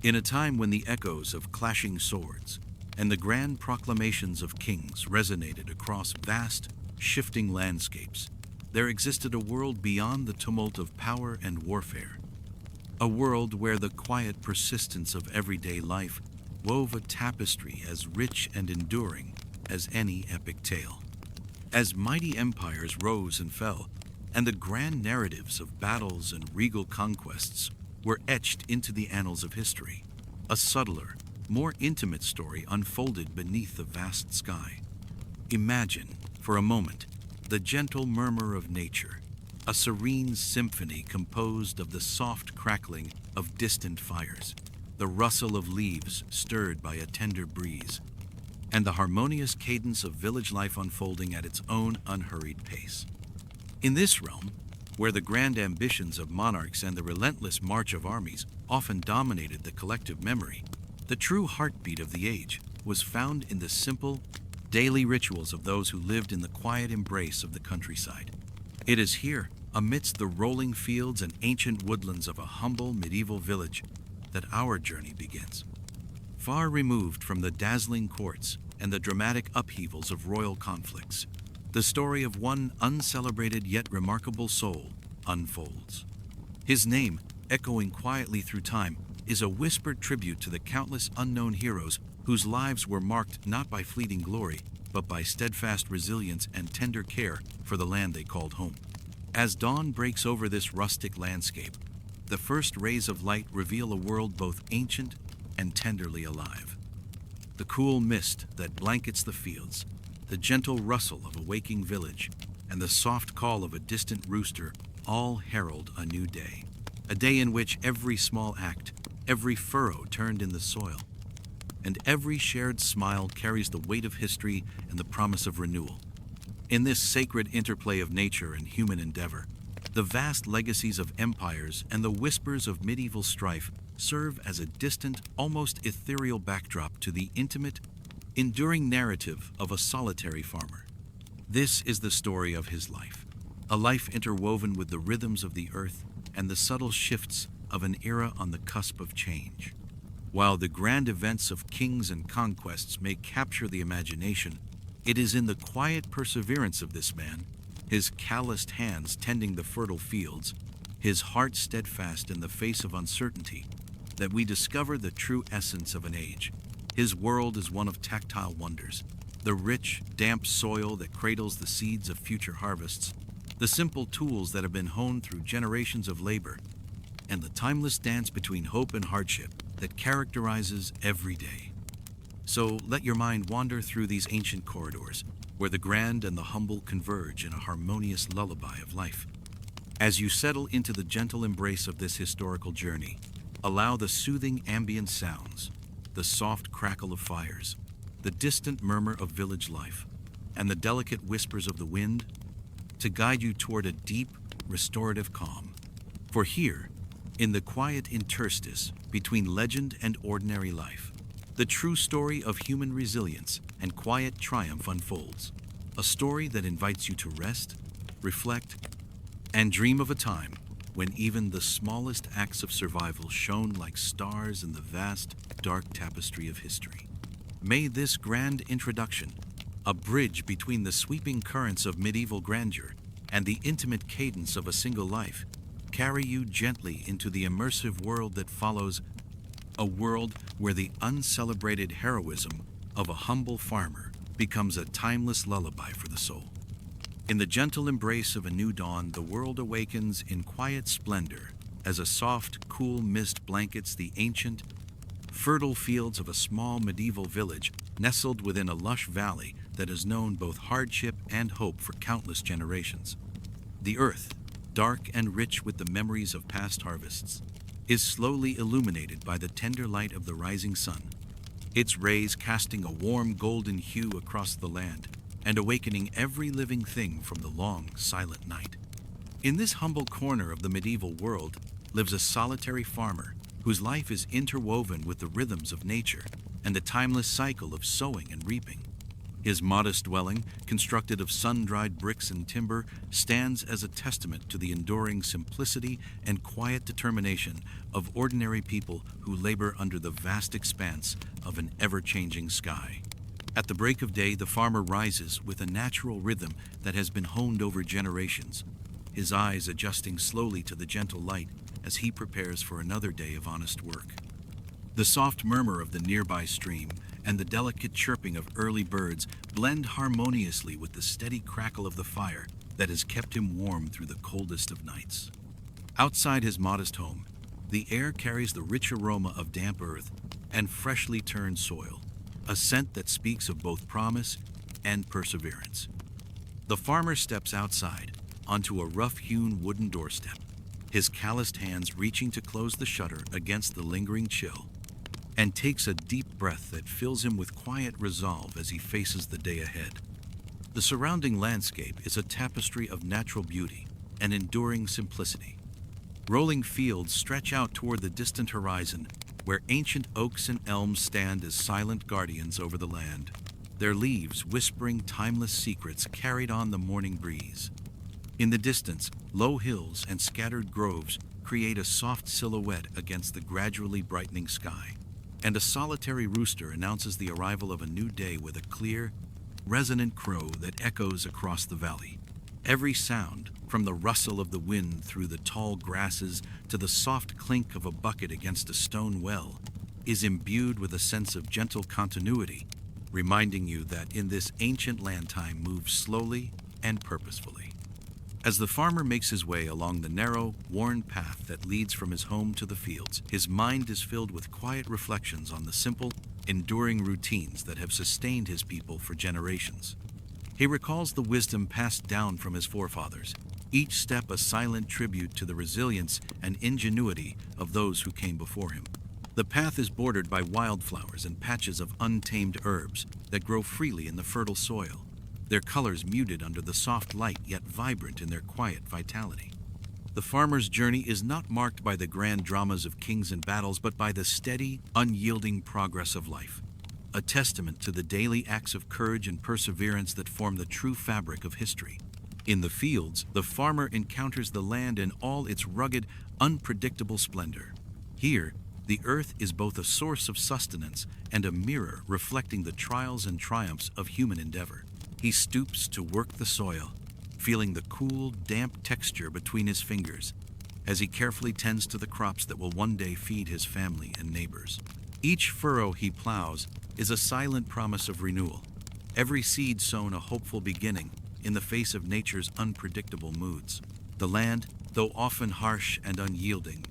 In a time when the echoes of clashing swords and the grand proclamations of kings resonated across vast, shifting landscapes, there existed a world beyond the tumult of power and warfare. A world where the quiet persistence of everyday life wove a tapestry as rich and enduring as any epic tale. As mighty empires rose and fell, and the grand narratives of battles and regal conquests were etched into the annals of history, a subtler, more intimate story unfolded beneath the vast sky. Imagine, for a moment, the gentle murmur of nature, a serene symphony composed of the soft crackling of distant fires, the rustle of leaves stirred by a tender breeze, and the harmonious cadence of village life unfolding at its own unhurried pace. In this realm, where the grand ambitions of monarchs and the relentless march of armies often dominated the collective memory, the true heartbeat of the age was found in the simple, daily rituals of those who lived in the quiet embrace of the countryside. It is here, amidst the rolling fields and ancient woodlands of a humble medieval village, that our journey begins. Far removed from the dazzling courts and the dramatic upheavals of royal conflicts, the story of one uncelebrated yet remarkable soul unfolds. His name, echoing quietly through time, is a whispered tribute to the countless unknown heroes whose lives were marked not by fleeting glory, but by steadfast resilience and tender care for the land they called home. As dawn breaks over this rustic landscape, the first rays of light reveal a world both ancient and tenderly alive. The cool mist that blankets the fields, the gentle rustle of a waking village, and the soft call of a distant rooster all herald a new day. A day in which every small act, every furrow turned in the soil, and every shared smile carries the weight of history and the promise of renewal. In this sacred interplay of nature and human endeavor, the vast legacies of empires and the whispers of medieval strife serve as a distant, almost ethereal backdrop to the intimate, enduring narrative of a solitary farmer. This is the story of his life, a life interwoven with the rhythms of the earth and the subtle shifts of an era on the cusp of change. While the grand events of kings and conquests may capture the imagination, it is in the quiet perseverance of this man, his calloused hands tending the fertile fields, his heart steadfast in the face of uncertainty, that we discover the true essence of an age. His world is one of tactile wonders, the rich, damp soil that cradles the seeds of future harvests, the simple tools that have been honed through generations of labor, and the timeless dance between hope and hardship that characterizes every day. So let your mind wander through these ancient corridors, where the grand and the humble converge in a harmonious lullaby of life. As you settle into the gentle embrace of this historical journey, allow the soothing ambient sounds, the soft crackle of fires, the distant murmur of village life, and the delicate whispers of the wind to guide you toward a deep, restorative calm. For here, in the quiet interstice between legend and ordinary life, the true story of human resilience and quiet triumph unfolds, a story that invites you to rest, reflect, and dream of a time when even the smallest acts of survival shone like stars in the vast, dark tapestry of history. May this grand introduction, a bridge between the sweeping currents of medieval grandeur and the intimate cadence of a single life, carry you gently into the immersive world that follows, a world where the uncelebrated heroism of a humble farmer becomes a timeless lullaby for the soul. In the gentle embrace of a new dawn, the world awakens in quiet splendor as a soft, cool mist blankets the ancient, fertile fields of a small medieval village nestled within a lush valley that has known both hardship and hope for countless generations. The earth, dark and rich with the memories of past harvests, is slowly illuminated by the tender light of the rising sun, its rays casting a warm golden hue across the land and awakening every living thing from the long, silent night. In this humble corner of the medieval world lives a solitary farmer whose life is interwoven with the rhythms of nature and the timeless cycle of sowing and reaping. His modest dwelling, constructed of sun-dried bricks and timber, stands as a testament to the enduring simplicity and quiet determination of ordinary people who labor under the vast expanse of an ever-changing sky. At the break of day, the farmer rises with a natural rhythm that has been honed over generations, his eyes adjusting slowly to the gentle light as he prepares for another day of honest work. The soft murmur of the nearby stream and the delicate chirping of early birds blend harmoniously with the steady crackle of the fire that has kept him warm through the coldest of nights. Outside his modest home, the air carries the rich aroma of damp earth and freshly turned soil, a scent that speaks of both promise and perseverance. The farmer steps outside onto a rough-hewn wooden doorstep, his calloused hands reaching to close the shutter against the lingering chill, and takes a deep breath that fills him with quiet resolve as he faces the day ahead. The surrounding landscape is a tapestry of natural beauty and enduring simplicity. Rolling fields stretch out toward the distant horizon, where ancient oaks and elms stand as silent guardians over the land, their leaves whispering timeless secrets carried on the morning breeze. In the distance, low hills and scattered groves create a soft silhouette against the gradually brightening sky, and a solitary rooster announces the arrival of a new day with a clear, resonant crow that echoes across the valley. Every sound, from the rustle of the wind through the tall grasses to the soft clink of a bucket against a stone well, is imbued with a sense of gentle continuity, reminding you that in this ancient land time moves slowly and purposefully. As the farmer makes his way along the narrow, worn path that leads from his home to the fields, his mind is filled with quiet reflections on the simple, enduring routines that have sustained his people for generations. He recalls the wisdom passed down from his forefathers, each step a silent tribute to the resilience and ingenuity of those who came before him. The path is bordered by wildflowers and patches of untamed herbs that grow freely in the fertile soil, their colors muted under the soft light yet vibrant in their quiet vitality. The farmer's journey is not marked by the grand dramas of kings and battles, but by the steady, unyielding progress of life, a testament to the daily acts of courage and perseverance that form the true fabric of history. In the fields, the farmer encounters the land in all its rugged, unpredictable splendor. Here, the earth is both a source of sustenance and a mirror reflecting the trials and triumphs of human endeavor. He stoops to work the soil, feeling the cool, damp texture between his fingers as he carefully tends to the crops that will one day feed his family and neighbors. Each furrow he plows is a silent promise of renewal, every seed sown a hopeful beginning in the face of nature's unpredictable moods. The land, though often harsh and unyielding,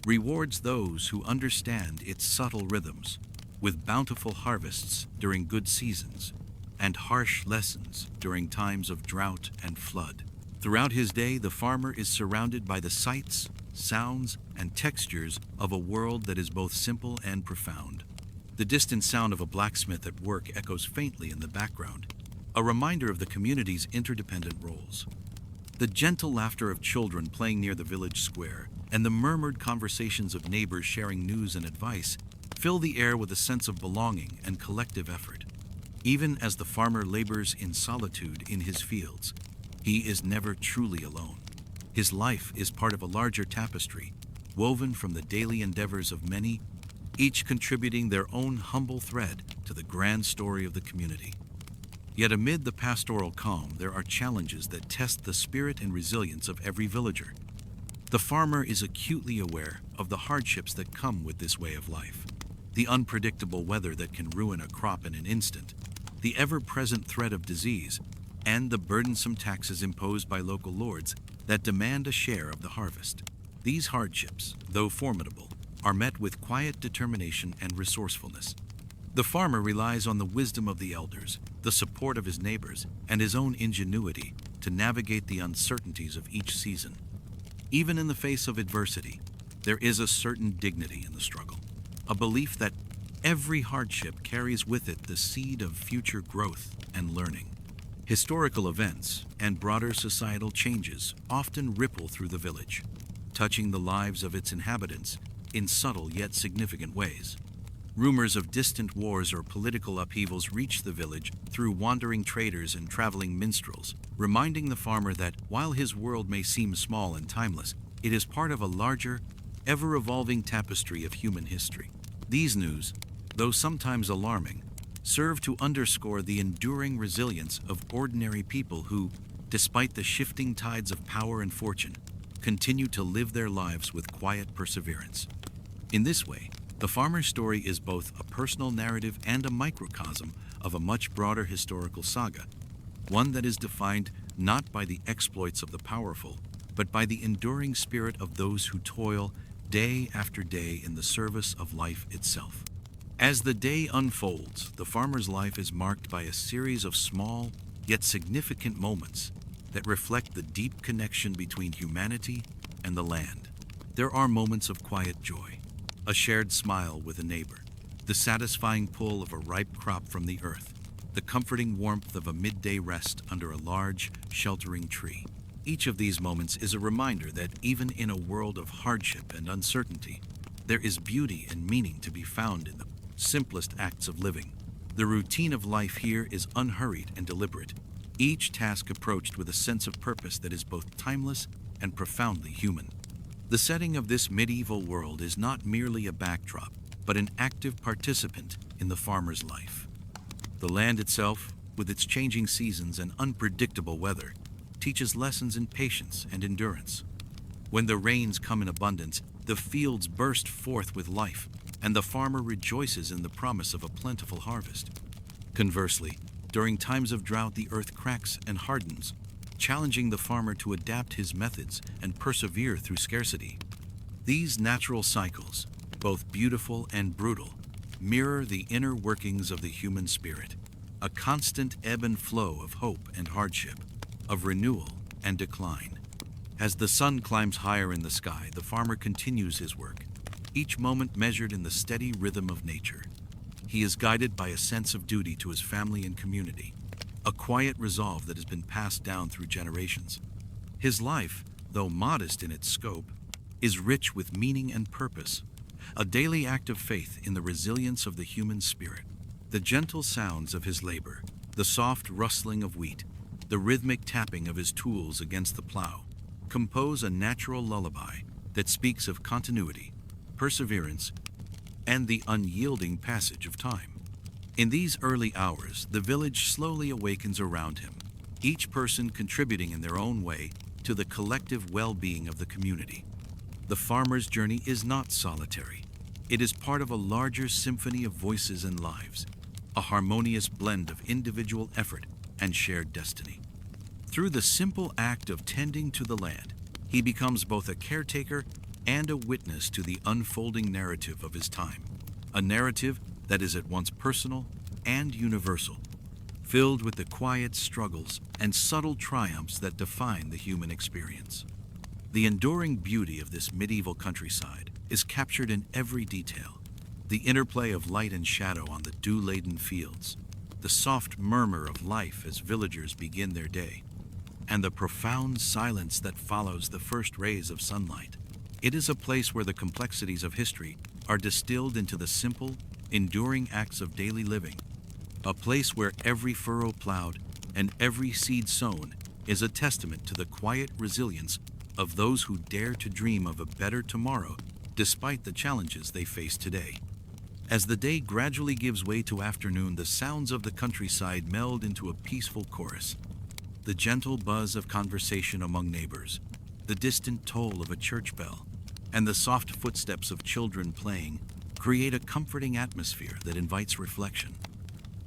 rewards those who understand its subtle rhythms, with bountiful harvests during good seasons and harsh lessons during times of drought and flood. Throughout his day, the farmer is surrounded by the sights, sounds, and textures of a world that is both simple and profound. The distant sound of a blacksmith at work echoes faintly in the background, a reminder of the community's interdependent roles. The gentle laughter of children playing near the village square and the murmured conversations of neighbors sharing news and advice fill the air with a sense of belonging and collective effort. Even as the farmer labors in solitude in his fields, he is never truly alone. His life is part of a larger tapestry, woven from the daily endeavors of many, each contributing their own humble thread to the grand story of the community. Yet amid the pastoral calm, there are challenges that test the spirit and resilience of every villager. The farmer is acutely aware of the hardships that come with this way of life, the unpredictable weather that can ruin a crop in an instant, the ever-present threat of disease, and the burdensome taxes imposed by local lords that demand a share of the harvest. These hardships, though formidable, are met with quiet determination and resourcefulness. The farmer relies on the wisdom of the elders, the support of his neighbors, and his own ingenuity to navigate the uncertainties of each season. Even in the face of adversity, there is a certain dignity in the struggle, a belief that every hardship carries with it the seed of future growth and learning. Historical events and broader societal changes often ripple through the village, touching the lives of its inhabitants in subtle yet significant ways. Rumors of distant wars or political upheavals reach the village through wandering traders and traveling minstrels, reminding the farmer that while his world may seem small and timeless, it is part of a larger, ever-evolving tapestry of human history. These news, though sometimes alarming, serve to underscore the enduring resilience of ordinary people who, despite the shifting tides of power and fortune, continue to live their lives with quiet perseverance. In this way, the farmer's story is both a personal narrative and a microcosm of a much broader historical saga, one that is defined not by the exploits of the powerful, but by the enduring spirit of those who toil day after day in the service of life itself. As the day unfolds, the farmer's life is marked by a series of small, yet significant moments that reflect the deep connection between humanity and the land. There are moments of quiet joy, a shared smile with a neighbor, the satisfying pull of a ripe crop from the earth, the comforting warmth of a midday rest under a large, sheltering tree. Each of these moments is a reminder that even in a world of hardship and uncertainty, there is beauty and meaning to be found in the simplest acts of living. The routine of life here is unhurried and deliberate, each task approached with a sense of purpose that is both timeless and profoundly human. The setting of this medieval world is not merely a backdrop, but an active participant in the farmer's life. The land itself, with its changing seasons and unpredictable weather, teaches lessons in patience and endurance. When the rains come in abundance, the fields burst forth with life, and the farmer rejoices in the promise of a plentiful harvest. Conversely, during times of drought, the earth cracks and hardens, challenging the farmer to adapt his methods and persevere through scarcity. These natural cycles, both beautiful and brutal, mirror the inner workings of the human spirit, a constant ebb and flow of hope and hardship, of renewal and decline. As the sun climbs higher in the sky, the farmer continues his work, each moment measured in the steady rhythm of nature. He is guided by a sense of duty to his family and community, a quiet resolve that has been passed down through generations. His life, though modest in its scope, is rich with meaning and purpose, a daily act of faith in the resilience of the human spirit. The gentle sounds of his labor, the soft rustling of wheat, the rhythmic tapping of his tools against the plow, compose a natural lullaby that speaks of continuity, perseverance, and the unyielding passage of time. In these early hours, the village slowly awakens around him, each person contributing in their own way to the collective well-being of the community. The farmer's journey is not solitary. It is part of a larger symphony of voices and lives, a harmonious blend of individual effort and shared destiny. Through the simple act of tending to the land, he becomes both a caretaker and a witness to the unfolding narrative of his time, a narrative that is at once personal and universal, filled with the quiet struggles and subtle triumphs that define the human experience. The enduring beauty of this medieval countryside is captured in every detail: the interplay of light and shadow on the dew-laden fields, the soft murmur of life as villagers begin their day, and the profound silence that follows the first rays of sunlight. It is a place where the complexities of history are distilled into the simple, enduring acts of daily living, a place where every furrow plowed and every seed sown is a testament to the quiet resilience of those who dare to dream of a better tomorrow despite the challenges they face today. As the day gradually gives way to afternoon, the sounds of the countryside meld into a peaceful chorus. The gentle buzz of conversation among neighbors, the distant toll of a church bell, and the soft footsteps of children playing create a comforting atmosphere that invites reflection.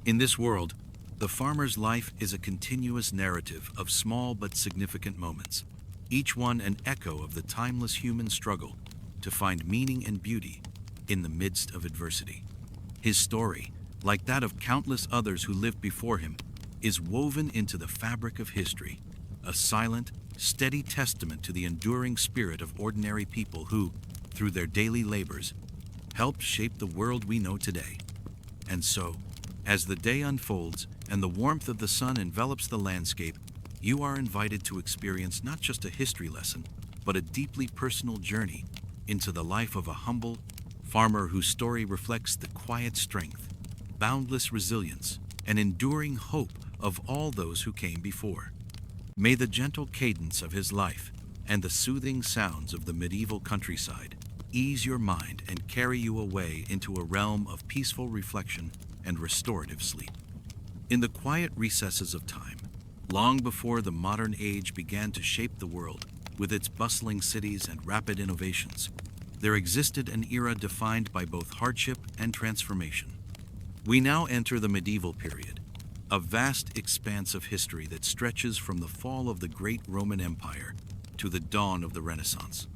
In this world, the farmer's life is a continuous narrative of small but significant moments, each one an echo of the timeless human struggle to find meaning and beauty in the midst of adversity. His story, like that of countless others who lived before him, is woven into the fabric of history, a silent, steady testament to the enduring spirit of ordinary people who, through their daily labors, helped shape the world we know today. And so, as the day unfolds and the warmth of the sun envelops the landscape, you are invited to experience not just a history lesson, but a deeply personal journey into the life of a humble, farmer whose story reflects the quiet strength, boundless resilience, and enduring hope of all those who came before. May the gentle cadence of his life and the soothing sounds of the medieval countryside ease your mind and carry you away into a realm of peaceful reflection and restorative sleep. In the quiet recesses of time, long before the modern age began to shape the world with its bustling cities and rapid innovations, there existed an era defined by both hardship and transformation. We now enter the medieval period, a vast expanse of history that stretches from the fall of the great Roman Empire to the dawn of the Renaissance.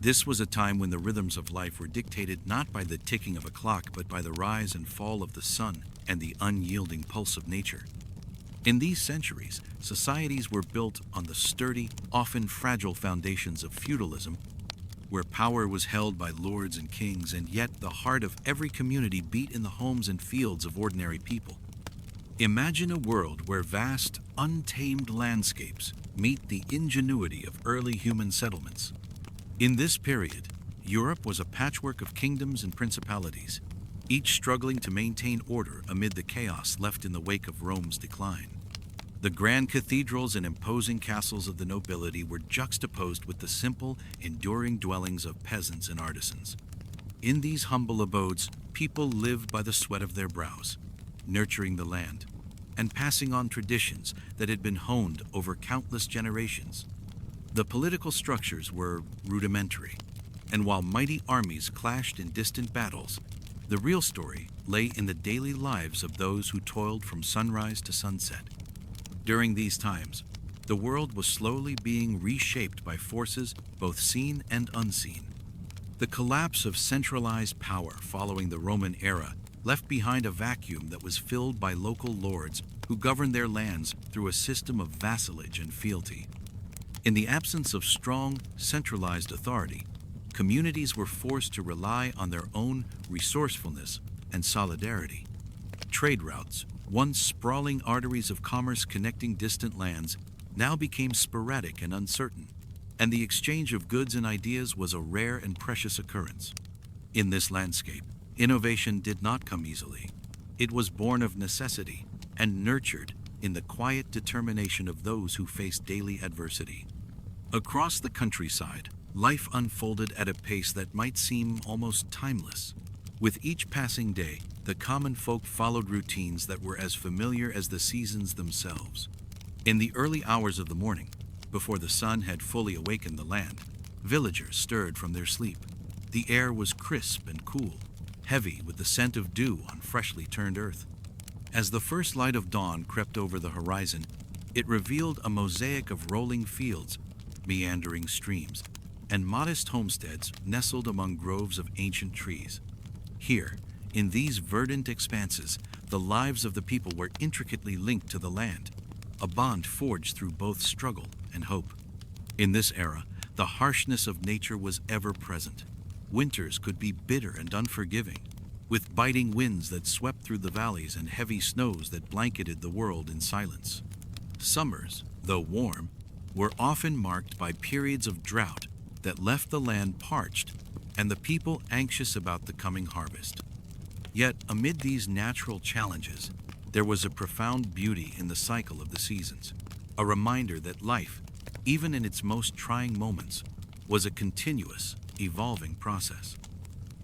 This was a time when the rhythms of life were dictated not by the ticking of a clock, but by the rise and fall of the sun and the unyielding pulse of nature. In these centuries, societies were built on the sturdy, often fragile foundations of feudalism, where power was held by lords and kings, and yet the heart of every community beat in the homes and fields of ordinary people. Imagine a world where vast, untamed landscapes meet the ingenuity of early human settlements. In this period, Europe was a patchwork of kingdoms and principalities, each struggling to maintain order amid the chaos left in the wake of Rome's decline. The grand cathedrals and imposing castles of the nobility were juxtaposed with the simple, enduring dwellings of peasants and artisans. In these humble abodes, people lived by the sweat of their brows, nurturing the land, and passing on traditions that had been honed over countless generations. The political structures were rudimentary, and while mighty armies clashed in distant battles, the real story lay in the daily lives of those who toiled from sunrise to sunset. During these times, the world was slowly being reshaped by forces both seen and unseen. The collapse of centralized power following the Roman era left behind a vacuum that was filled by local lords who governed their lands through a system of vassalage and fealty. In the absence of strong, centralized authority, communities were forced to rely on their own resourcefulness and solidarity. Trade routes, once sprawling arteries of commerce connecting distant lands, now became sporadic and uncertain, and the exchange of goods and ideas was a rare and precious occurrence. In this landscape, innovation did not come easily. It was born of necessity and nurtured in the quiet determination of those who faced daily adversity. Across the countryside, life unfolded at a pace that might seem almost timeless. With each passing day, the common folk followed routines that were as familiar as the seasons themselves. In the early hours of the morning, before the sun had fully awakened the land, villagers stirred from their sleep. The air was crisp and cool, heavy with the scent of dew on freshly turned earth. As the first light of dawn crept over the horizon, it revealed a mosaic of rolling fields, meandering streams, and modest homesteads nestled among groves of ancient trees. Here, in these verdant expanses, the lives of the people were intricately linked to the land, a bond forged through both struggle and hope. In this era, the harshness of nature was ever present. Winters could be bitter and unforgiving, with biting winds that swept through the valleys and heavy snows that blanketed the world in silence. Summers, though warm, were often marked by periods of drought that left the land parched and the people anxious about the coming harvest. Yet, amid these natural challenges, there was a profound beauty in the cycle of the seasons, a reminder that life, even in its most trying moments, was a continuous, evolving process.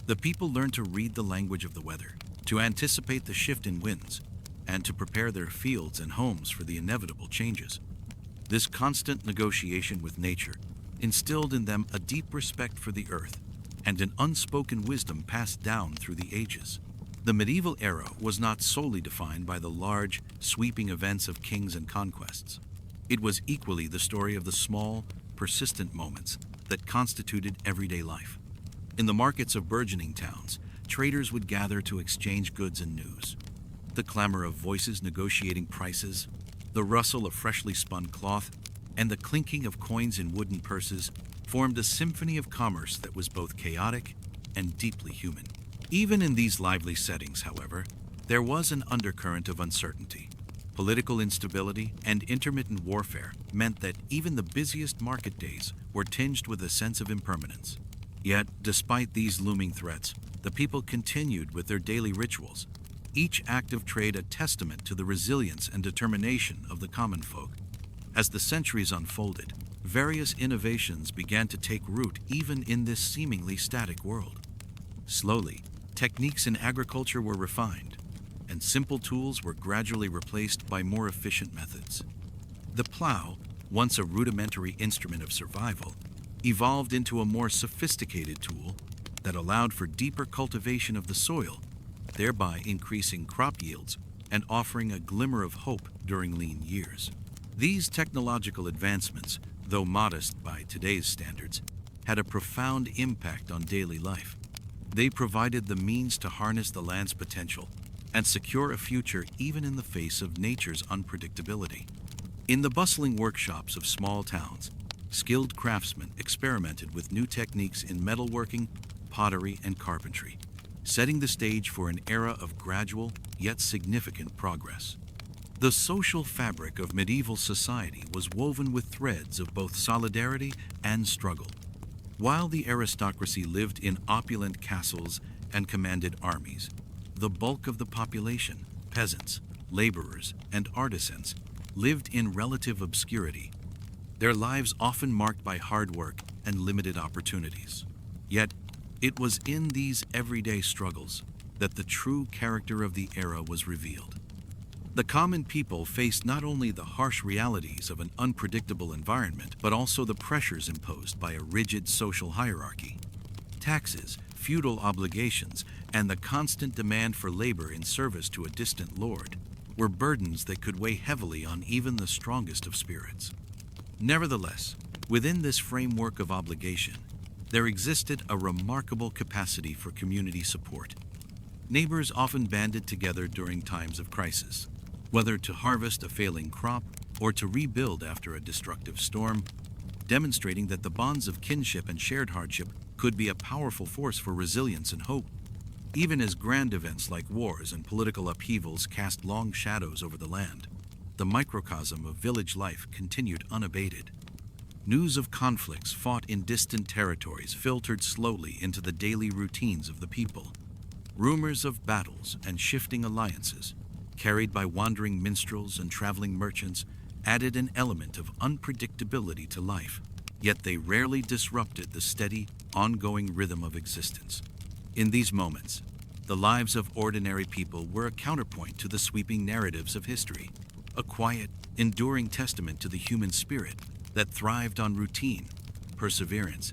The people learned to read the language of the weather, to anticipate the shift in winds, and to prepare their fields and homes for the inevitable changes. This constant negotiation with nature instilled in them a deep respect for the earth and an unspoken wisdom passed down through the ages. The medieval era was not solely defined by the large, sweeping events of kings and conquests. It was equally the story of the small, persistent moments that constituted everyday life. In the markets of burgeoning towns, traders would gather to exchange goods and news. The clamor of voices negotiating prices, the rustle of freshly spun cloth, and the clinking of coins in wooden purses formed a symphony of commerce that was both chaotic and deeply human. Even in these lively settings, however, there was an undercurrent of uncertainty. Political instability and intermittent warfare meant that even the busiest market days were tinged with a sense of impermanence. Yet, despite these looming threats, the the people continued with their daily rituals, each act of trade a testament to the resilience and determination of the common folk. As the centuries unfolded, various innovations began to take root even in this seemingly static world. Slowly, techniques in agriculture were refined, and simple tools were gradually replaced by more efficient methods. The plow, once a rudimentary instrument of survival, evolved into a more sophisticated tool that allowed for deeper cultivation of the soil, thereby increasing crop yields and offering a glimmer of hope during lean years. These technological advancements, though modest by today's standards, had a profound impact on daily life. They provided the means to harness the land's potential and secure a future even in the face of nature's unpredictability. In the bustling workshops of small towns, skilled craftsmen experimented with new techniques in metalworking, pottery, and carpentry, setting the stage for an era of gradual yet significant progress. The social fabric of medieval society was woven with threads of both solidarity and struggle. While the aristocracy lived in opulent castles and commanded armies, the bulk of the population, peasants, laborers, and artisans, lived in relative obscurity, their lives often marked by hard work and limited opportunities. Yet, it was in these everyday struggles that the true character of the era was revealed. The common people faced not only the harsh realities of an unpredictable environment, but also the pressures imposed by a rigid social hierarchy. Taxes, feudal obligations, and the constant demand for labor in service to a distant lord were burdens that could weigh heavily on even the strongest of spirits. Nevertheless, within this framework of obligation, there existed a remarkable capacity for community support. Neighbors often banded together during times of crisis, whether to harvest a failing crop or to rebuild after a destructive storm, demonstrating that the bonds of kinship and shared hardship could be a powerful force for resilience and hope. Even as grand events like wars and political upheavals cast long shadows over the land, the microcosm of village life continued unabated. News of conflicts fought in distant territories filtered slowly into the daily routines of the people. Rumors of battles and shifting alliances, carried by wandering minstrels and traveling merchants, added an element of unpredictability to life, yet they rarely disrupted the steady, ongoing rhythm of existence. In these moments, the lives of ordinary people were a counterpoint to the sweeping narratives of history, a quiet, enduring testament to the human spirit that thrived on routine, perseverance,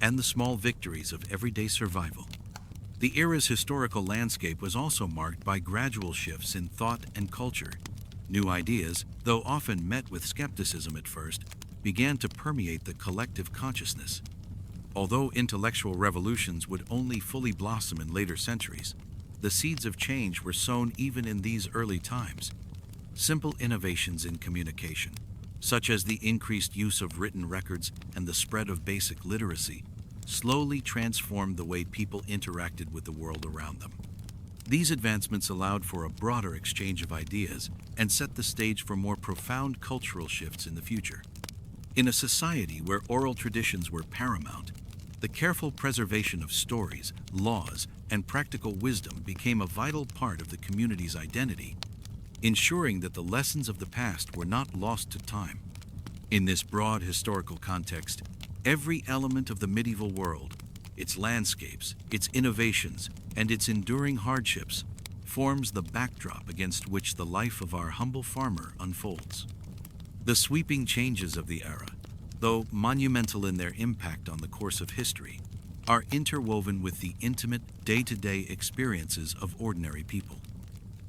and the small victories of everyday survival. The era's historical landscape was also marked by gradual shifts in thought and culture. New ideas, though often met with skepticism at first, began to permeate the collective consciousness. Although intellectual revolutions would only fully blossom in later centuries, the seeds of change were sown even in these early times. Simple innovations in communication, such as the increased use of written records and the spread of basic literacy, slowly transformed the way people interacted with the world around them. These advancements allowed for a broader exchange of ideas and set the stage for more profound cultural shifts in the future. In a society where oral traditions were paramount, the careful preservation of stories, laws, and practical wisdom became a vital part of the community's identity, ensuring that the lessons of the past were not lost to time. In this broad historical context, every element of the medieval world, its landscapes, its innovations, and its enduring hardships, forms the backdrop against which the life of our humble farmer unfolds. The sweeping changes of the era, though monumental in their impact on the course of history, are interwoven with the intimate, day-to-day experiences of ordinary people.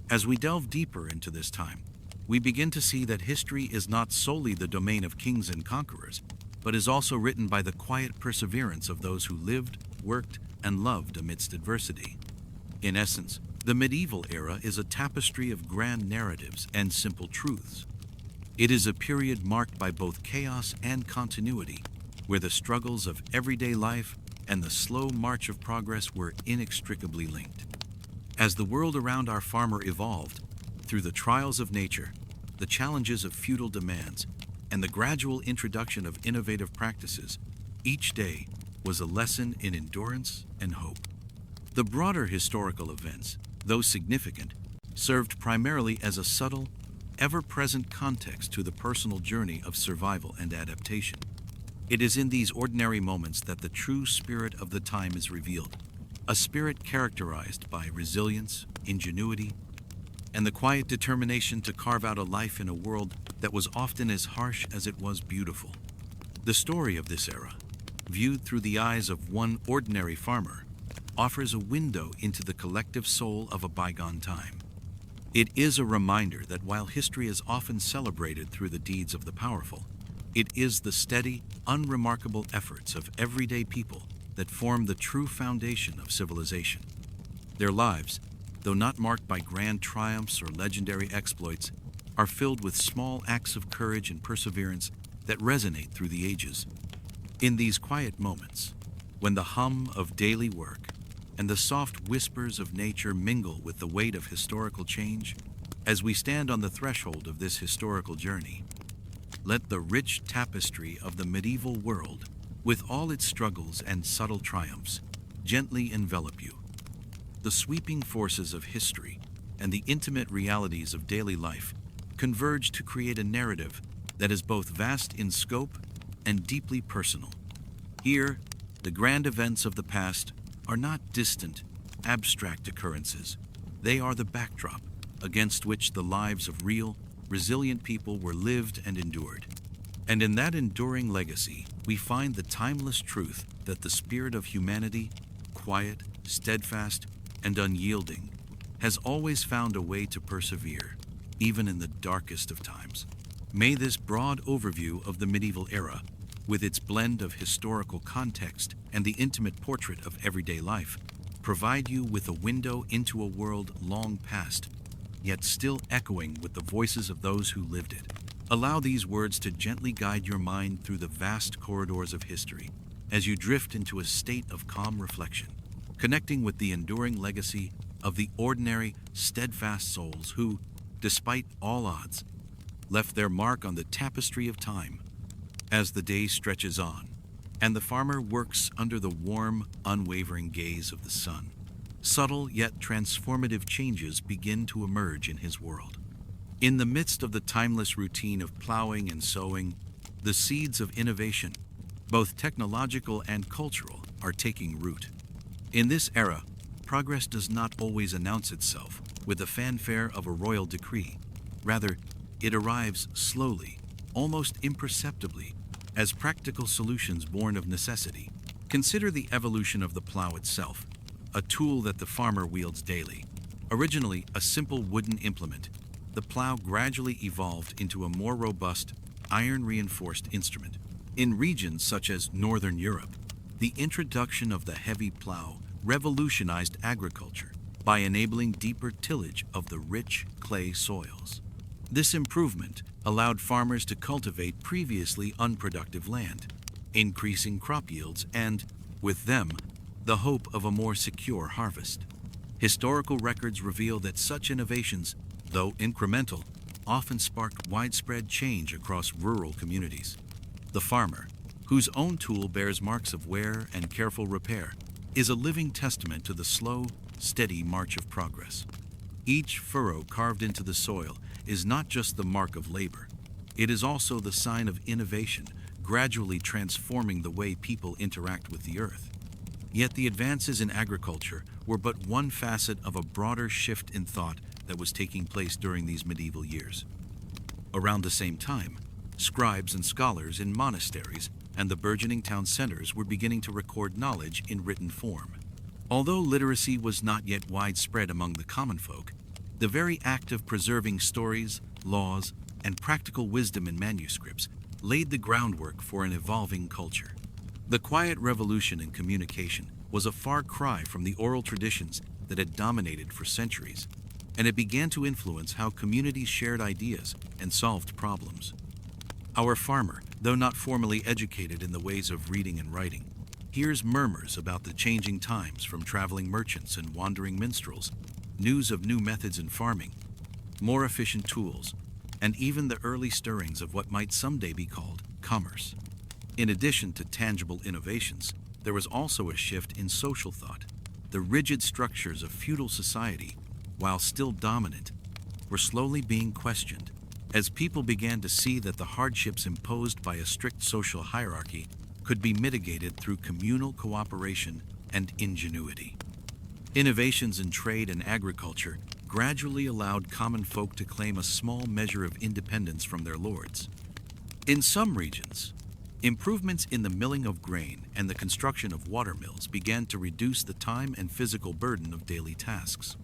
As we delve deeper into this time, we begin to see that history is not solely the domain of kings and conquerors, but is also written by the quiet perseverance of those who lived, worked, and loved amidst adversity. In essence, the medieval era is a tapestry of grand narratives and simple truths. It is a period marked by both chaos and continuity, where the struggles of everyday life and the slow march of progress were inextricably linked. As the world around our farmer evolved, through the trials of nature, the challenges of feudal demands, and the gradual introduction of innovative practices, each day was a lesson in endurance and hope. The broader historical events, though significant, served primarily as a subtle, ever-present context to the personal journey of survival and adaptation. It is in these ordinary moments that the true spirit of the time is revealed, a spirit characterized by resilience, ingenuity, and the quiet determination to carve out a life in a world that was often as harsh as it was beautiful. The story of this era, viewed through the eyes of one ordinary farmer, offers a window into the collective soul of a bygone time. It is a reminder that while history is often celebrated through the deeds of the powerful, it is the steady, unremarkable efforts of everyday people that form the true foundation of civilization. Their lives, though not marked by grand triumphs or legendary exploits, are filled with small acts of courage and perseverance that resonate through the ages. In these quiet moments, when the hum of daily work and the soft whispers of nature mingle with the weight of historical change, as we stand on the threshold of this historical journey, let the rich tapestry of the medieval world, with all its struggles and subtle triumphs, gently envelop you. The sweeping forces of history and the intimate realities of daily life converge to create a narrative that is both vast in scope and deeply personal. Here, the grand events of the past are not distant, abstract occurrences. They are the backdrop against which the lives of real, resilient people were lived and endured. And in that enduring legacy, we find the timeless truth that the spirit of humanity, quiet, steadfast, and unyielding, has always found a way to persevere, even in the darkest of times. May this broad overview of the medieval era, with its blend of historical context and the intimate portrait of everyday life, provide you with a window into a world long past, yet still echoing with the voices of those who lived it. Allow these words to gently guide your mind through the vast corridors of history as you drift into a state of calm reflection, connecting with the enduring legacy of the ordinary, steadfast souls who, despite all odds, left their mark on the tapestry of time. As the day stretches on, and the farmer works under the warm, unwavering gaze of the sun, subtle yet transformative changes begin to emerge in his world. In the midst of the timeless routine of plowing and sowing, the seeds of innovation, both technological and cultural, are taking root. In this era, progress does not always announce itself with the fanfare of a royal decree. Rather, it arrives slowly, almost imperceptibly, as practical solutions born of necessity. Consider the evolution of the plow itself, a tool that the farmer wields daily. Originally a simple wooden implement, the plow gradually evolved into a more robust, iron-reinforced instrument. In regions such as Northern Europe, the introduction of the heavy plow revolutionized agriculture by enabling deeper tillage of the rich clay soils. This improvement allowed farmers to cultivate previously unproductive land, increasing crop yields and, with them, the hope of a more secure harvest. Historical records reveal that such innovations, though incremental, often sparked widespread change across rural communities. The farmer, whose own tool bears marks of wear and careful repair, is a living testament to the slow, steady march of progress. Each furrow carved into the soil is not just the mark of labor. It is also the sign of innovation, gradually transforming the way people interact with the earth. Yet the advances in agriculture were but one facet of a broader shift in thought that was taking place during these medieval years. Around the same time, scribes and scholars in monasteries and the burgeoning town centers were beginning to record knowledge in written form. Although literacy was not yet widespread among the common folk, the very act of preserving stories, laws, and practical wisdom in manuscripts laid the groundwork for an evolving culture. The quiet revolution in communication was a far cry from the oral traditions that had dominated for centuries, and it began to influence how communities shared ideas and solved problems. Our farmer, though not formally educated in the ways of reading and writing, hears murmurs about the changing times from traveling merchants and wandering minstrels, news of new methods in farming, more efficient tools, and even the early stirrings of what might someday be called commerce. In addition to tangible innovations, there was also a shift in social thought. the rigid structures of feudal society, while still dominant, were slowly being questioned as people began to see that the hardships imposed by a strict social hierarchy could be mitigated through communal cooperation and ingenuity. Innovations in trade and agriculture gradually allowed common folk to claim a small measure of independence from their lords. In some regions, improvements in the milling of grain and the construction of watermills began to reduce the time and physical burden of daily tasks.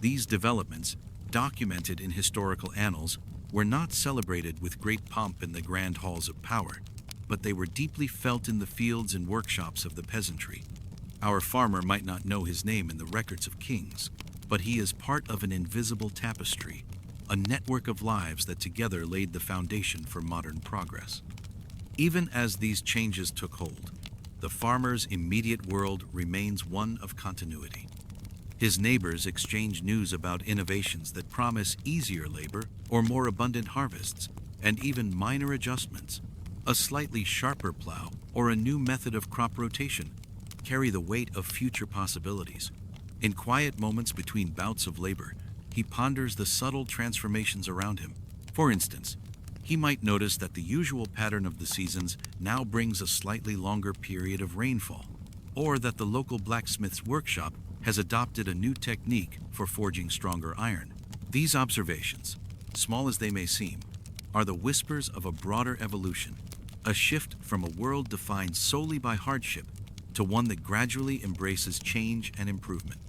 These developments, documented in historical annals, were not celebrated with great pomp in the grand halls of power, but they were deeply felt in the fields and workshops of the peasantry. Our farmer might not know his name in the records of kings, but he is part of an invisible tapestry, a network of lives that together laid the foundation for modern progress. Even as these changes took hold, the farmer's immediate world remains one of continuity. His neighbors exchange news about innovations that promise easier labor or more abundant harvests, and even minor adjustments, a slightly sharper plow or a new method of crop rotation, carry the weight of future possibilities. In quiet moments between bouts of labor, he ponders the subtle transformations around him. For instance, he might notice that the usual pattern of the seasons now brings a slightly longer period of rainfall, or that the local blacksmith's workshop has adopted a new technique for forging stronger iron. These observations, small as they may seem, are the whispers of a broader evolution, a shift from a world defined solely by hardship to one that gradually embraces change and improvement.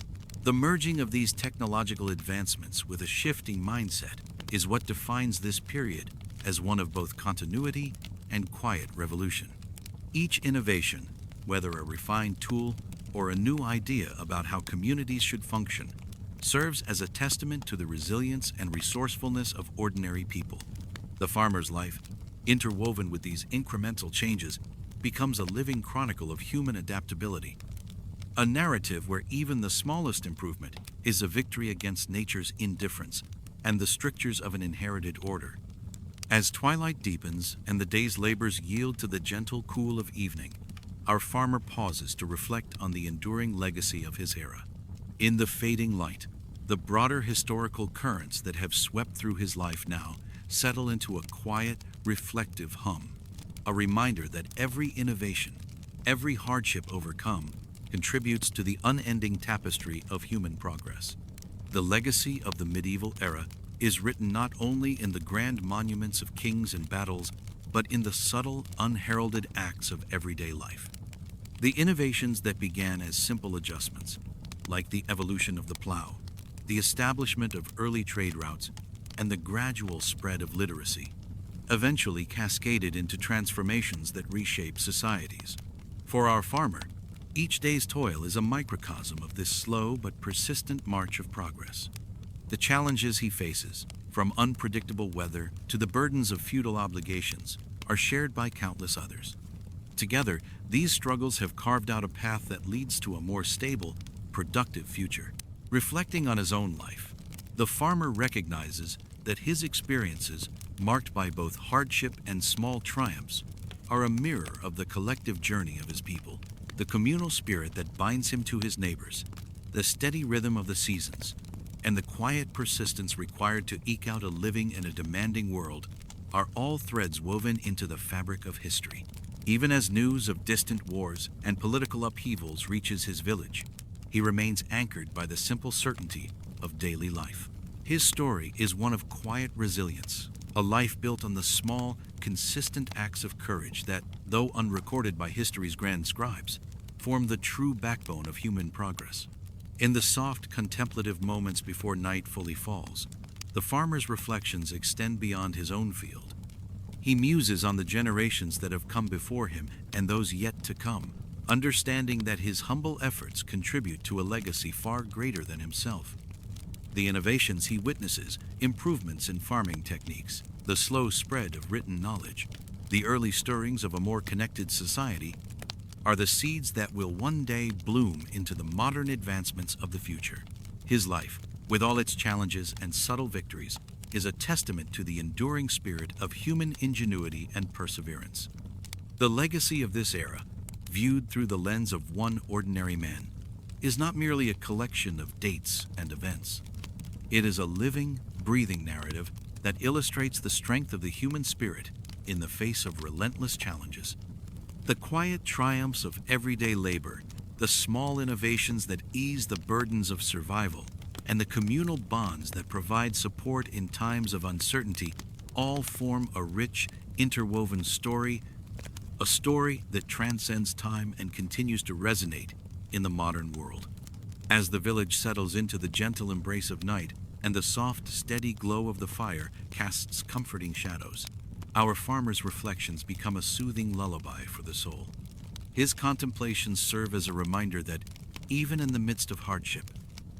The merging of these technological advancements with a shifting mindset is what defines this period as one of both continuity and quiet revolution. Each innovation, whether a refined tool or a new idea about how communities should function, serves as a testament to the resilience and resourcefulness of ordinary people. The farmer's life, interwoven with these incremental changes, becomes a living chronicle of human adaptability, a narrative where even the smallest improvement is a victory against nature's indifference and the strictures of an inherited order. As twilight deepens and the day's labors yield to the gentle cool of evening, our farmer pauses to reflect on the enduring legacy of his era. In the fading light, the broader historical currents that have swept through his life now settle into a quiet, reflective hum, a reminder that every innovation, every hardship overcome, contributes to the unending tapestry of human progress. The legacy of the medieval era is written not only in the grand monuments of kings and battles, but in the subtle, unheralded acts of everyday life. The innovations that began as simple adjustments, like the evolution of the plow, the establishment of early trade routes, and the gradual spread of literacy, eventually cascaded into transformations that reshape societies. For our farmer, each day's toil is a microcosm of this slow but persistent march of progress. The challenges he faces, from unpredictable weather to the burdens of feudal obligations, are shared by countless others. Together, these struggles have carved out a path that leads to a more stable, productive future. Reflecting on his own life, the farmer recognizes that his experiences, marked by both hardship and small triumphs, are a mirror of the collective journey of his people. The communal spirit that binds him to his neighbors, the steady rhythm of the seasons, and the quiet persistence required to eke out a living in a demanding world are all threads woven into the fabric of history. Even as news of distant wars and political upheavals reaches his village, he remains anchored by the simple certainty of daily life. His story is one of quiet resilience, a life built on the small, consistent acts of courage that, though unrecorded by history's grand scribes, form the true backbone of human progress. In the soft, contemplative moments before night fully falls, the farmer's reflections extend beyond his own field. He muses on the generations that have come before him and those yet to come, understanding that his humble efforts contribute to a legacy far greater than himself. The innovations he witnesses, improvements in farming techniques, the slow spread of written knowledge, the early stirrings of a more connected society, are the seeds that will one day bloom into the modern advancements of the future. His life, with all its challenges and subtle victories, is a testament to the enduring spirit of human ingenuity and perseverance. The legacy of this era, viewed through the lens of one ordinary man, is not merely a collection of dates and events. It is a living, breathing narrative that illustrates the strength of the human spirit in the face of relentless challenges. The quiet triumphs of everyday labor, the small innovations that ease the burdens of survival, and the communal bonds that provide support in times of uncertainty all form a rich, interwoven story, a story that transcends time and continues to resonate in the modern world. As the village settles into the gentle embrace of night and the soft, steady glow of the fire casts comforting shadows, our farmer's reflections become a soothing lullaby for the soul. His contemplations serve as a reminder that, even in the midst of hardship,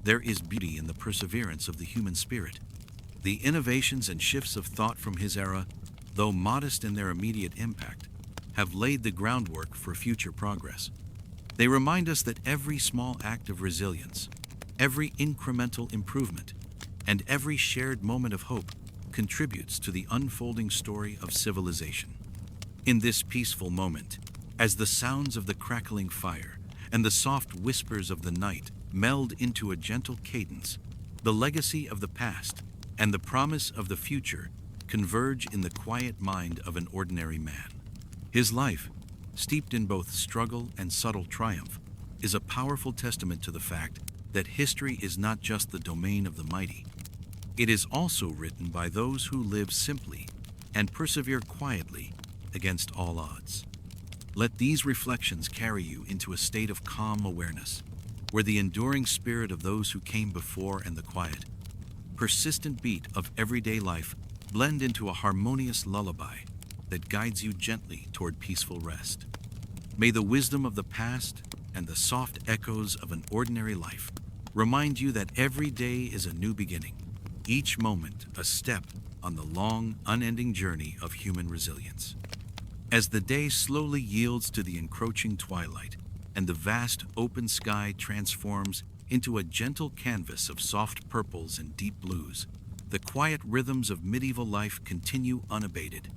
there is beauty in the perseverance of the human spirit. The innovations and shifts of thought from his era, though modest in their immediate impact, have laid the groundwork for future progress. They remind us that every small act of resilience, every incremental improvement, and every shared moment of hope contributes to the unfolding story of civilization. In this peaceful moment, as the sounds of the crackling fire and the soft whispers of the night meld into a gentle cadence, the legacy of the past and the promise of the future converge in the quiet mind of an ordinary man. His life, steeped in both struggle and subtle triumph, is a powerful testament to the fact that history is not just the domain of the mighty. It is also written by those who live simply and persevere quietly against all odds. Let these reflections carry you into a state of calm awareness, where the enduring spirit of those who came before and the quiet, persistent beat of everyday life blend into a harmonious lullaby that guides you gently toward peaceful rest. May the wisdom of the past and the soft echoes of an ordinary life remind you that every day is a new beginning, each moment a step on the long, unending journey of human resilience. As the day slowly yields to the encroaching twilight and the vast open sky transforms into a gentle canvas of soft purples and deep blues, the quiet rhythms of medieval life continue unabated.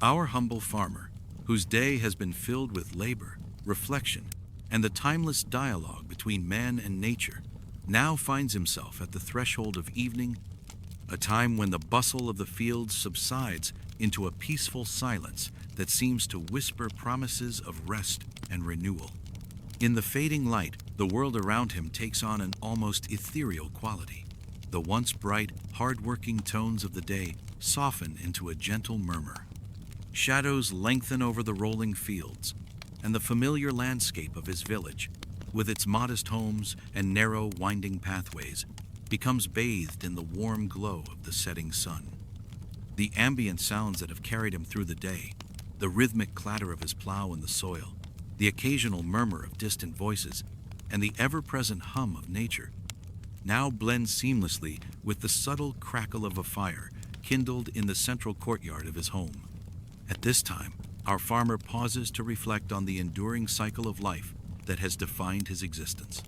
Our humble farmer, whose day has been filled with labor, reflection, and the timeless dialogue between man and nature, now finds himself at the threshold of evening, a time when the bustle of the fields subsides into a peaceful silence that seems to whisper promises of rest and renewal. In the fading light, the world around him takes on an almost ethereal quality. The once bright, hardworking tones of the day soften into a gentle murmur. Shadows lengthen over the rolling fields, and the familiar landscape of his village, with its modest homes and narrow, winding pathways, becomes bathed in the warm glow of the setting sun. The ambient sounds that have carried him through the day, the rhythmic clatter of his plow in the soil, the occasional murmur of distant voices, and the ever-present hum of nature, now blend seamlessly with the subtle crackle of a fire kindled in the central courtyard of his home. At this time, our farmer pauses to reflect on the enduring cycle of life that has defined his existence.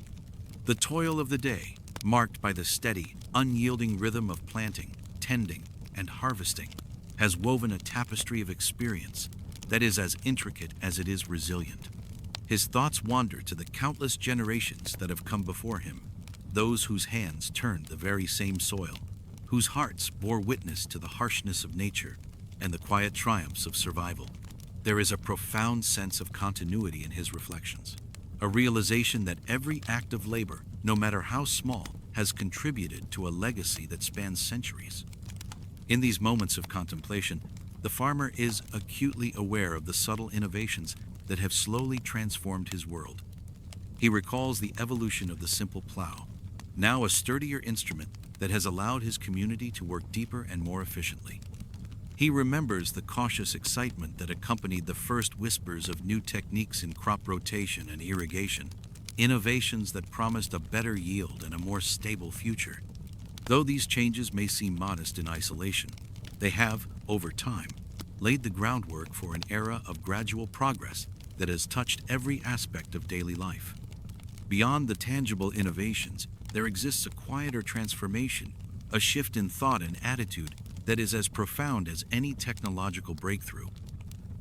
The toil of the day, marked by the steady, unyielding rhythm of planting, tending, and harvesting, has woven a tapestry of experience that is as intricate as it is resilient. His thoughts wander to the countless generations that have come before him, those whose hands turned the very same soil, whose hearts bore witness to the harshness of nature and the quiet triumphs of survival. There is a profound sense of continuity in his reflections, a realization that every act of labor, no matter how small, has contributed to a legacy that spans centuries. In these moments of contemplation, the farmer is acutely aware of the subtle innovations that have slowly transformed his world. He recalls the evolution of the simple plow, now a sturdier instrument that has allowed his community to work deeper and more efficiently. He remembers the cautious excitement that accompanied the first whispers of new techniques in crop rotation and irrigation, innovations that promised a better yield and a more stable future. Though these changes may seem modest in isolation, they have, over time, laid the groundwork for an era of gradual progress that has touched every aspect of daily life. Beyond the tangible innovations, there exists a quieter transformation, a shift in thought and attitude that is as profound as any technological breakthrough.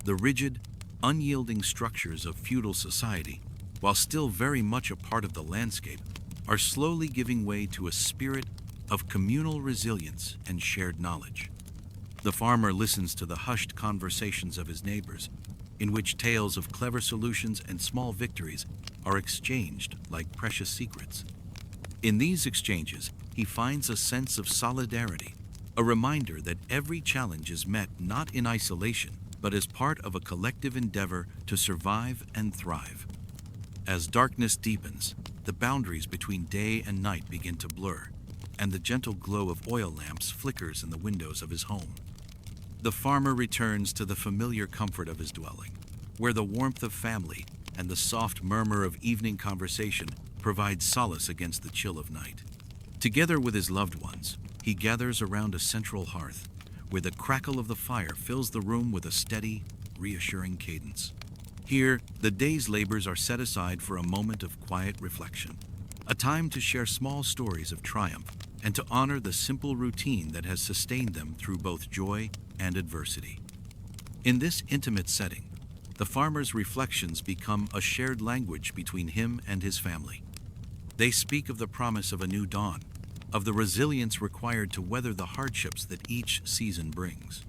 The rigid, unyielding structures of feudal society, while still very much a part of the landscape, are slowly giving way to a spirit of communal resilience and shared knowledge. The farmer listens to the hushed conversations of his neighbors, in which tales of clever solutions and small victories are exchanged like precious secrets. In these exchanges, he finds a sense of solidarity, a reminder that every challenge is met not in isolation, but as part of a collective endeavor to survive and thrive. As darkness deepens, the boundaries between day and night begin to blur, and the gentle glow of oil lamps flickers in the windows of his home. The farmer returns to the familiar comfort of his dwelling, where the warmth of family and the soft murmur of evening conversation provide solace against the chill of night. Together with his loved ones, he gathers around a central hearth, where the crackle of the fire fills the room with a steady, reassuring cadence. Here, the day's labors are set aside for a moment of quiet reflection, a time to share small stories of triumph and to honor the simple routine that has sustained them through both joy and adversity. In this intimate setting, the farmer's reflections become a shared language between him and his family. They speak of the promise of a new dawn, of the resilience required to weather the hardships that each season brings.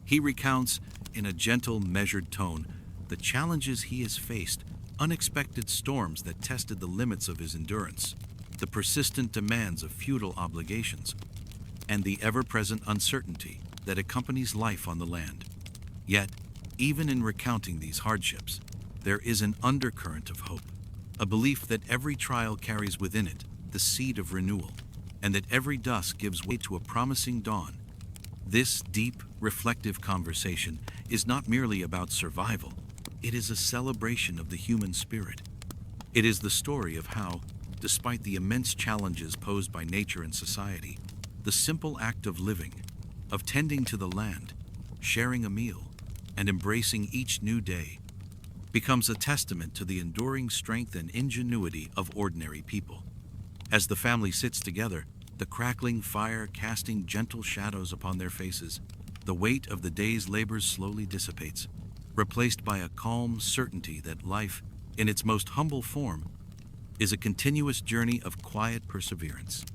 He recounts, in a gentle, measured tone, the challenges he has faced, unexpected storms that tested the limits of his endurance, the persistent demands of feudal obligations, and the ever-present uncertainty that accompanies life on the land. Yet, even in recounting these hardships, there is an undercurrent of hope, a belief that every trial carries within it the seed of renewal, and that every dusk gives way to a promising dawn. This deep, reflective conversation is not merely about survival, it is a celebration of the human spirit. It is the story of how, despite the immense challenges posed by nature and society, the simple act of living, of tending to the land, sharing a meal, and embracing each new day, becomes a testament to the enduring strength and ingenuity of ordinary people. As the family sits together, the crackling fire casting gentle shadows upon their faces, the weight of the day's labors slowly dissipates, replaced by a calm certainty that life, in its most humble form, is a continuous journey of quiet perseverance.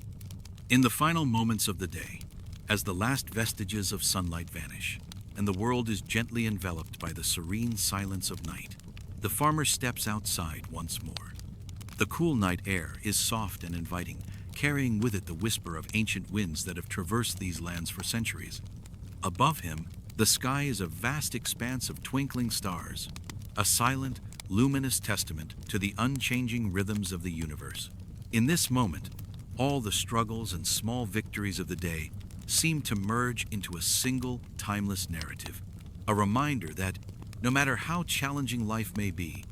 In the final moments of the day, as the last vestiges of sunlight vanish, and the world is gently enveloped by the serene silence of night, the farmer steps outside once more. The cool night air is soft and inviting, carrying with it the whisper of ancient winds that have traversed these lands for centuries. Above him, the sky is a vast expanse of twinkling stars, a silent, luminous testament to the unchanging rhythms of the universe. In this moment, all the struggles and small victories of the day seem to merge into a single, timeless narrative, a reminder that, no matter how challenging life may be,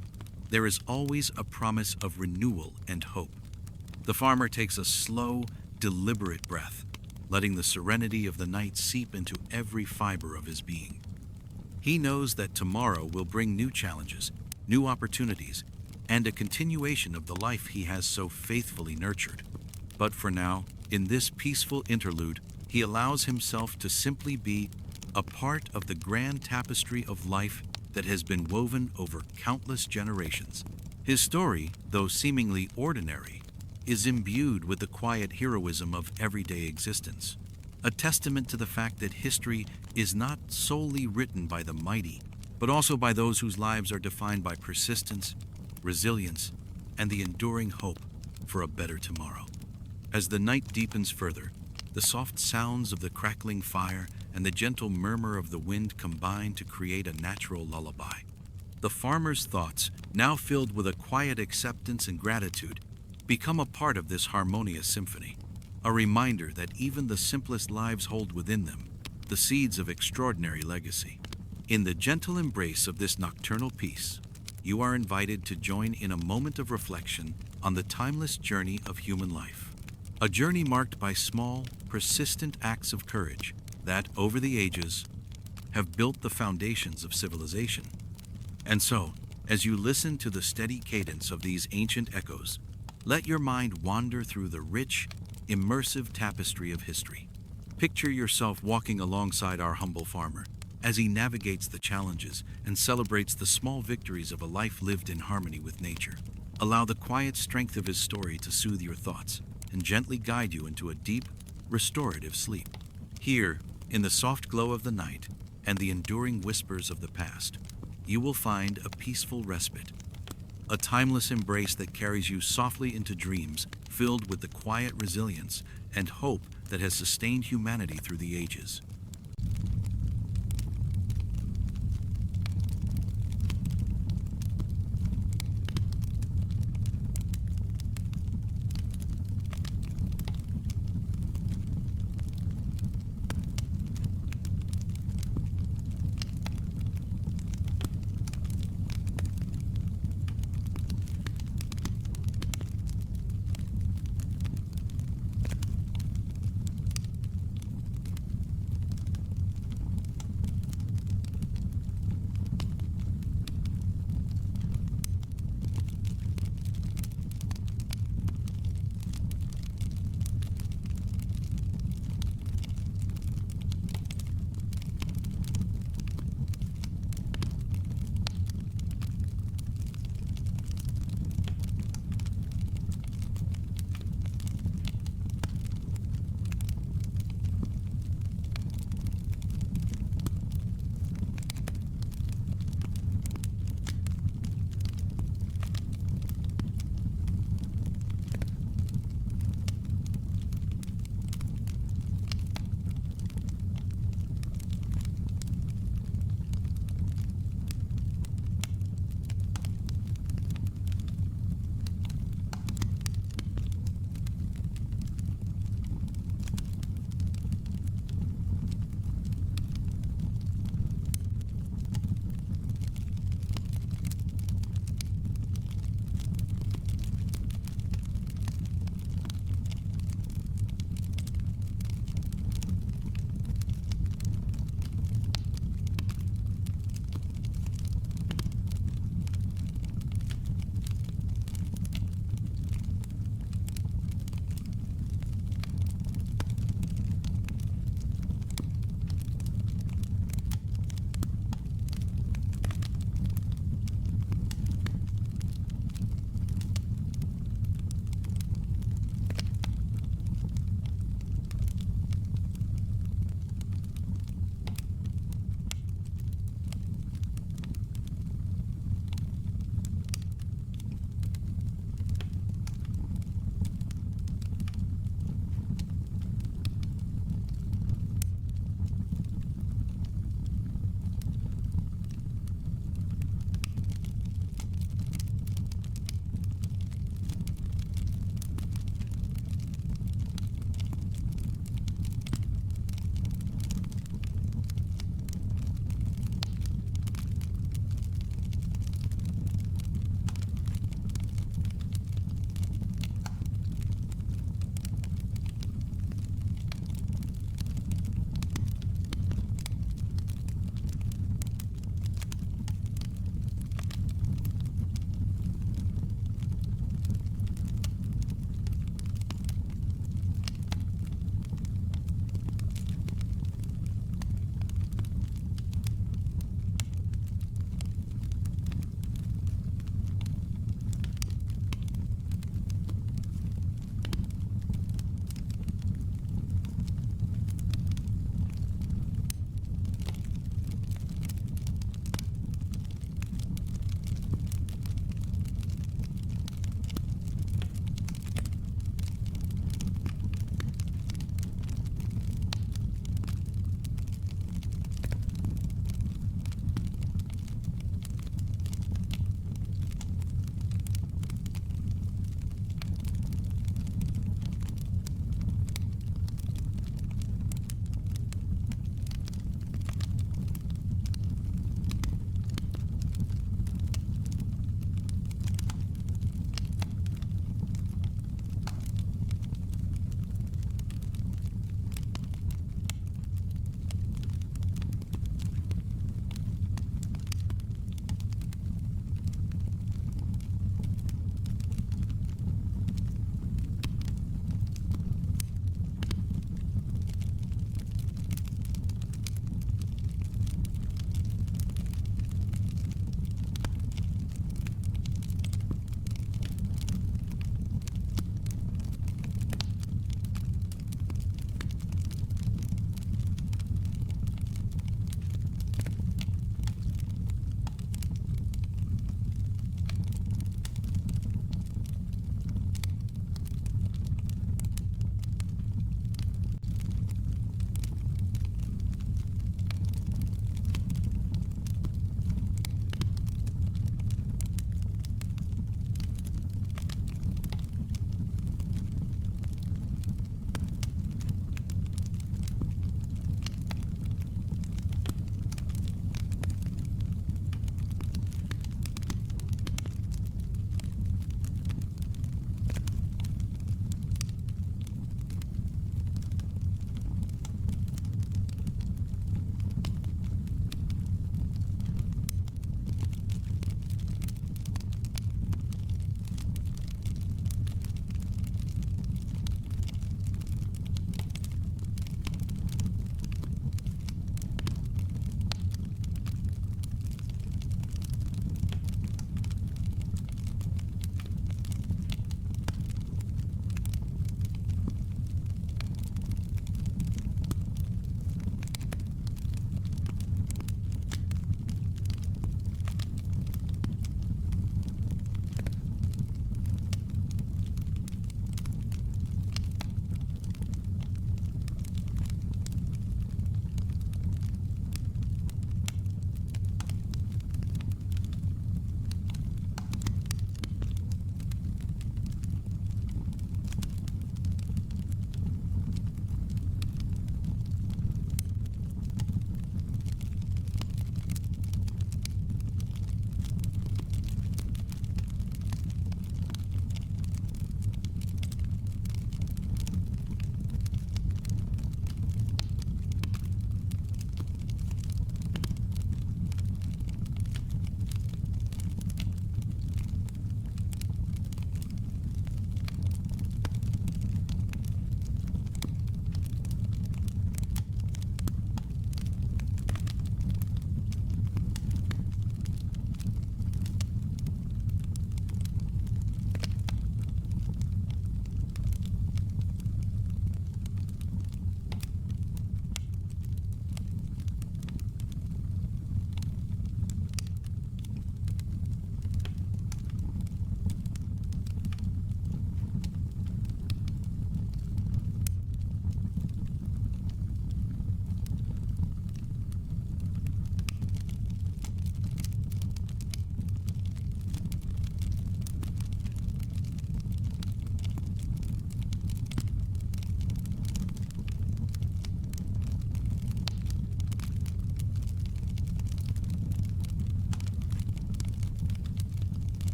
there is always a promise of renewal and hope. The farmer takes a slow, deliberate breath, letting the serenity of the night seep into every fiber of his being. He knows that tomorrow will bring new challenges, new opportunities, and a continuation of the life he has so faithfully nurtured. But for now, in this peaceful interlude, he allows himself to simply be a part of the grand tapestry of life that has been woven over countless generations. His story, though seemingly ordinary, is imbued with the quiet heroism of everyday existence, a testament to the fact that history is not solely written by the mighty, but also by those whose lives are defined by persistence, resilience, and the enduring hope for a better tomorrow. As the night deepens further, the soft sounds of the crackling fire and the gentle murmur of the wind combine to create a natural lullaby. The farmer's thoughts, now filled with a quiet acceptance and gratitude, become a part of this harmonious symphony, a reminder that even the simplest lives hold within them the seeds of extraordinary legacy. In the gentle embrace of this nocturnal peace, you are invited to join in a moment of reflection on the timeless journey of human life, a journey marked by small, persistent acts of courage that, over the ages, have built the foundations of civilization. And so, as you listen to the steady cadence of these ancient echoes, let your mind wander through the rich, immersive tapestry of history. Picture yourself walking alongside our humble farmer, as he navigates the challenges and celebrates the small victories of a life lived in harmony with nature. Allow the quiet strength of his story to soothe your thoughts and gently guide you into a deep, restorative sleep. Here, in the soft glow of the night and the enduring whispers of the past, you will find a peaceful respite, a timeless embrace that carries you softly into dreams filled with the quiet resilience and hope that has sustained humanity through the ages.